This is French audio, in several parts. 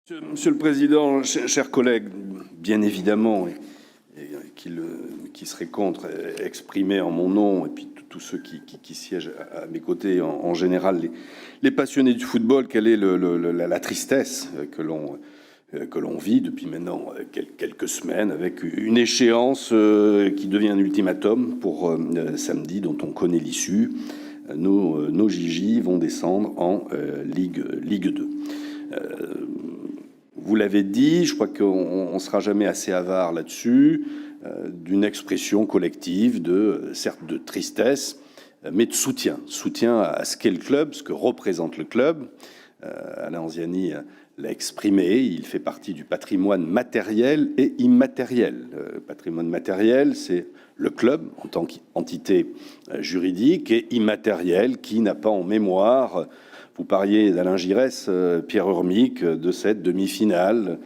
Monsieur le Président, chers collègues, bien évidemment, qui seraient contre, exprimer en mon nom, et puis tous ceux qui siègent à mes côtés, en général, les passionnés du football, quelle est la tristesse que l'on vit depuis maintenant quelques semaines, avec une échéance qui devient un ultimatum pour samedi, dont on connaît l'issue. Nos Gigi vont descendre en Ligue 2. Vous l'avez dit, je crois qu'on ne sera jamais assez avare là-dessus, d'une expression collective, certes de tristesse, mais de soutien à ce qu'est le club, ce que représente le club. Alain Anziani l'a exprimé, il fait partie du patrimoine matériel et immatériel. Le patrimoine matériel, c'est le club en tant qu'entité juridique, et immatériel, qui n'a pas en mémoire. Vous parliez d'Alain Giresse, Pierre Urmic, de cette demi-finale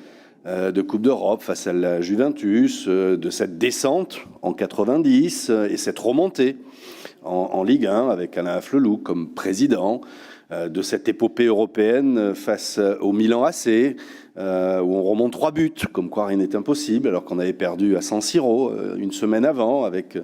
de Coupe d'Europe face à la Juventus, de cette descente en 90 et cette remontée en Ligue 1 avec Alain Afflelou comme président, de cette épopée européenne face au Milan AC, où on remonte 3 buts, comme quoi rien n'est impossible, alors qu'on avait perdu à San Siro une semaine avant avec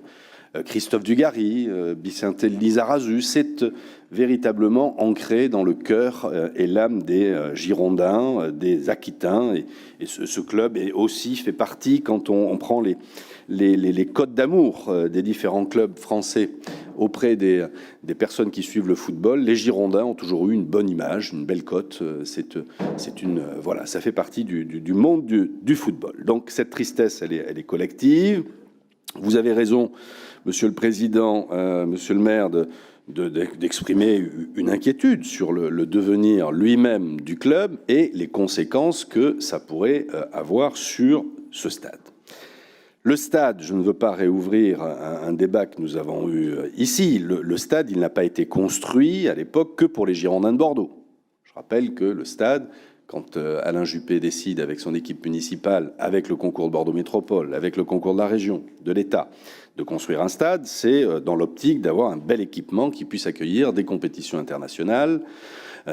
Christophe Dugarry, Vicente Lizarazu. C'est véritablement ancré dans le cœur et l'âme des Girondins, des Aquitains. Et ce club est aussi fait partie, quand on prend les codes d'amour des différents clubs français auprès des personnes qui suivent le football, les Girondins ont toujours eu une bonne image, une belle cote. Voilà, ça fait partie du monde du football. Donc cette tristesse, elle est collective. Vous avez raison, Monsieur le Président, Monsieur le maire, d'exprimer une inquiétude sur le devenir lui-même du club et les conséquences que ça pourrait avoir sur ce stade. Le stade, je ne veux pas réouvrir un débat que nous avons eu ici. Le stade, il n'a pas été construit à l'époque que pour les Girondins de Bordeaux. Je rappelle que le stade, quand Alain Juppé décide avec son équipe municipale, avec le concours de Bordeaux Métropole, avec le concours de la région, de l'État, de construire un stade, c'est dans l'optique d'avoir un bel équipement qui puisse accueillir des compétitions internationales,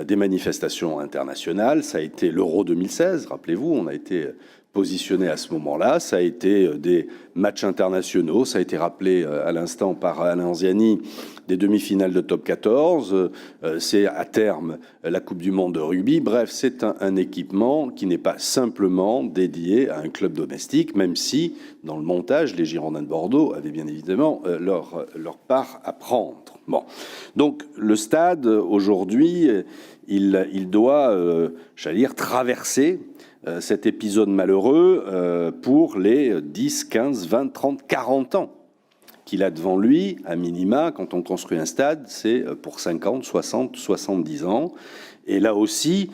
des manifestations internationales. Ça a été l'Euro 2016, rappelez-vous, on a été positionné à ce moment-là. Ça a été des matchs internationaux, ça a été rappelé à l'instant par Alain Anziani, des demi-finales de top 14, c'est à terme la Coupe du Monde de rugby. Bref, c'est un équipement qui n'est pas simplement dédié à un club domestique, même si, dans le montage, les Girondins de Bordeaux avaient bien évidemment leur part à prendre. Bon. Donc, le stade, aujourd'hui, il doit, j'allais dire, traverser cet épisode malheureux pour les 10, 15, 20, 30, 40 ans qu'il a devant lui, à minima. Quand on construit un stade, c'est pour 50, 60, 70 ans. Et là aussi,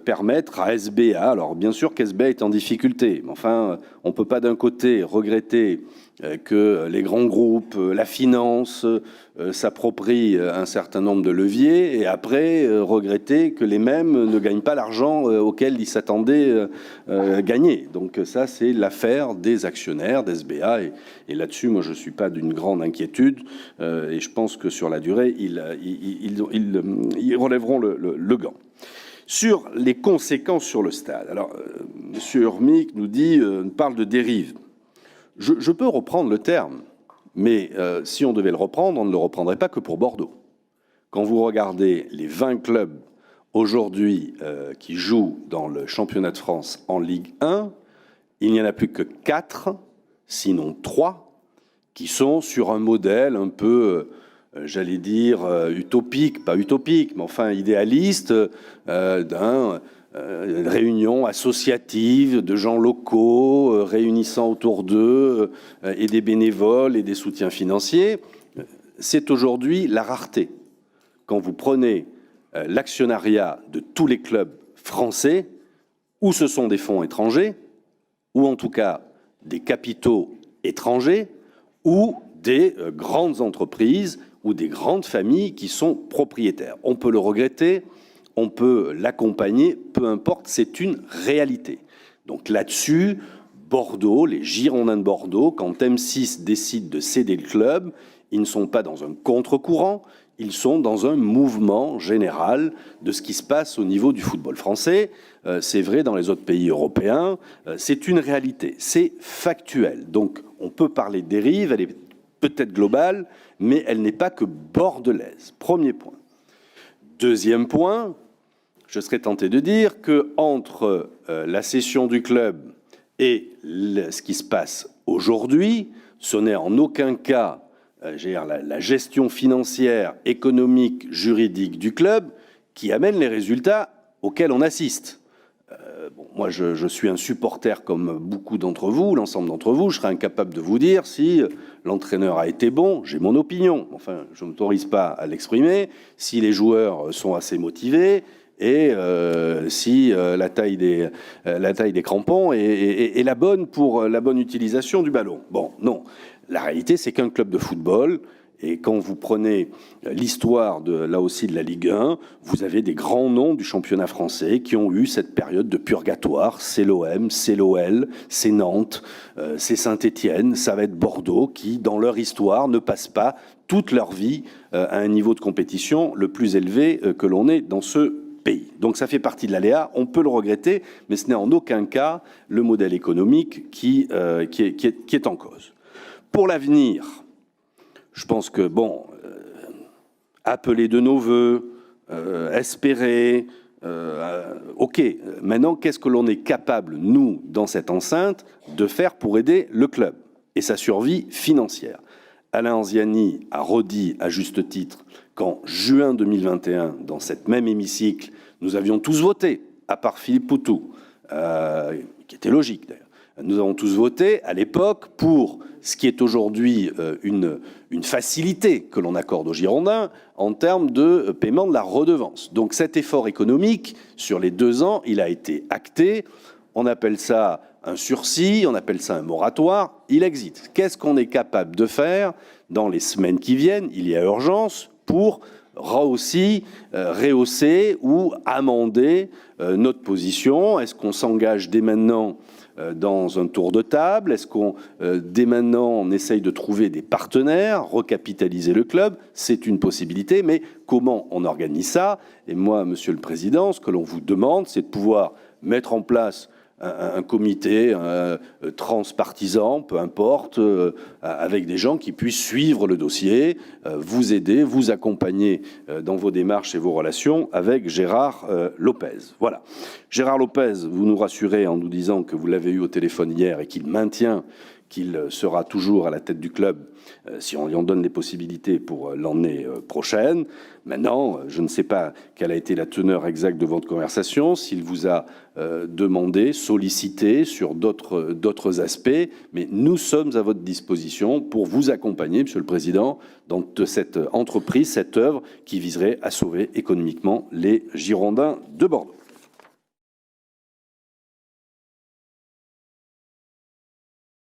permettre à SBA, alors bien sûr qu'SBA est en difficulté, mais enfin, on ne peut pas d'un côté regretter que les grands groupes, la finance, s'approprient un certain nombre de leviers, et après regretter que les mêmes ne gagnent pas l'argent auquel ils s'attendaient gagner. Donc ça, c'est l'affaire des actionnaires d'SBA, et là-dessus, moi, je ne suis pas d'une grande inquiétude, et je pense que sur la durée, ils relèveront le gant. Sur les conséquences sur le stade. Alors, M. Urmic nous parle de dérive. Je peux reprendre le terme, mais si on devait le reprendre, on ne le reprendrait pas que pour Bordeaux. Quand vous regardez les 20 clubs aujourd'hui qui jouent dans le championnat de France en Ligue 1, il n'y en a plus que 4, sinon 3, qui sont sur un modèle un peu... j'allais dire utopique, pas utopique, mais enfin idéaliste, d'une réunion associative de gens locaux réunissant autour d'eux et des bénévoles et des soutiens financiers. C'est aujourd'hui la rareté. Quand vous prenez l'actionnariat de tous les clubs français, où ce sont des fonds étrangers, ou en tout cas des capitaux étrangers, ou des grandes entreprises ou des grandes familles qui sont propriétaires. On peut le regretter, on peut l'accompagner, peu importe, c'est une réalité. Donc là-dessus, Bordeaux, les Girondins de Bordeaux, quand M6 décide de céder le club, ils ne sont pas dans un contre-courant, ils sont dans un mouvement général de ce qui se passe au niveau du football français. C'est vrai dans les autres pays européens. C'est une réalité, c'est factuel. Donc on peut parler de dérive, elle est peut-être globale, mais elle n'est pas que bordelaise. Premier point. Deuxième point, je serais tenté de dire qu'entre la cession du club et ce qui se passe aujourd'hui, ce n'est en aucun cas la gestion financière, économique, juridique du club qui amène les résultats auxquels on assiste. Moi, je suis un supporter comme beaucoup d'entre vous, l'ensemble d'entre vous. Je serais incapable de vous dire si l'entraîneur a été bon. J'ai mon opinion. Enfin, je ne m'autorise pas à l'exprimer. Si les joueurs sont assez motivés et si la taille des crampons est la bonne pour la bonne utilisation du ballon. Bon, non. La réalité, c'est qu'un club de football, et quand vous prenez l'histoire là aussi de la Ligue 1, vous avez des grands noms du championnat français qui ont eu cette période de purgatoire. C'est l'OM, c'est l'OL, c'est Nantes, c'est Saint-Étienne, ça va être Bordeaux, qui, dans leur histoire, ne passent pas toute leur vie à un niveau de compétition le plus élevé que l'on ait dans ce pays. Donc ça fait partie de l'aléa, on peut le regretter, mais ce n'est en aucun cas le modèle économique qui est en cause. Pour l'avenir, je pense que, appeler de nos voeux, espérer, ok. Maintenant, qu'est-ce que l'on est capable, nous, dans cette enceinte, de faire pour aider le club et sa survie financière? Alain Anziani a redit, à juste titre, qu'en juin 2021, dans cette même hémicycle, nous avions tous voté, à part Philippe Poutou, qui était logique d'ailleurs. Nous avons tous voté à l'époque pour ce qui est aujourd'hui une facilité que l'on accorde aux Girondins en termes de paiement de la redevance. Donc cet effort économique, sur les 2 ans, il a été acté. On appelle ça un sursis, on appelle ça un moratoire. Il existe. Qu'est-ce qu'on est capable de faire dans les semaines qui viennent? Il y a urgence pour rehausser ou amender notre position. Est-ce qu'on s'engage dès maintenant dans un tour de table? Est-ce qu'on, dès maintenant, on essaye de trouver des partenaires, recapitaliser le club? C'est une possibilité, mais comment on organise ça? Et moi, Monsieur le Président, ce que l'on vous demande, c'est de pouvoir mettre en place un comité transpartisan, peu importe, avec des gens qui puissent suivre le dossier, vous aider, vous accompagner dans vos démarches et vos relations avec Gérard Lopez. Voilà. Gérard Lopez, vous nous rassurez en nous disant que vous l'avez eu au téléphone hier et qu'il maintient qu'il sera toujours à la tête du club si on lui en donne les possibilités pour l'année prochaine. Maintenant, je ne sais pas quelle a été la teneur exacte de votre conversation, s'il vous a demandé, sollicité sur d'autres aspects, mais nous sommes à votre disposition pour vous accompagner, Monsieur le Président, dans cette entreprise, cette œuvre qui viserait à sauver économiquement les Girondins de Bordeaux.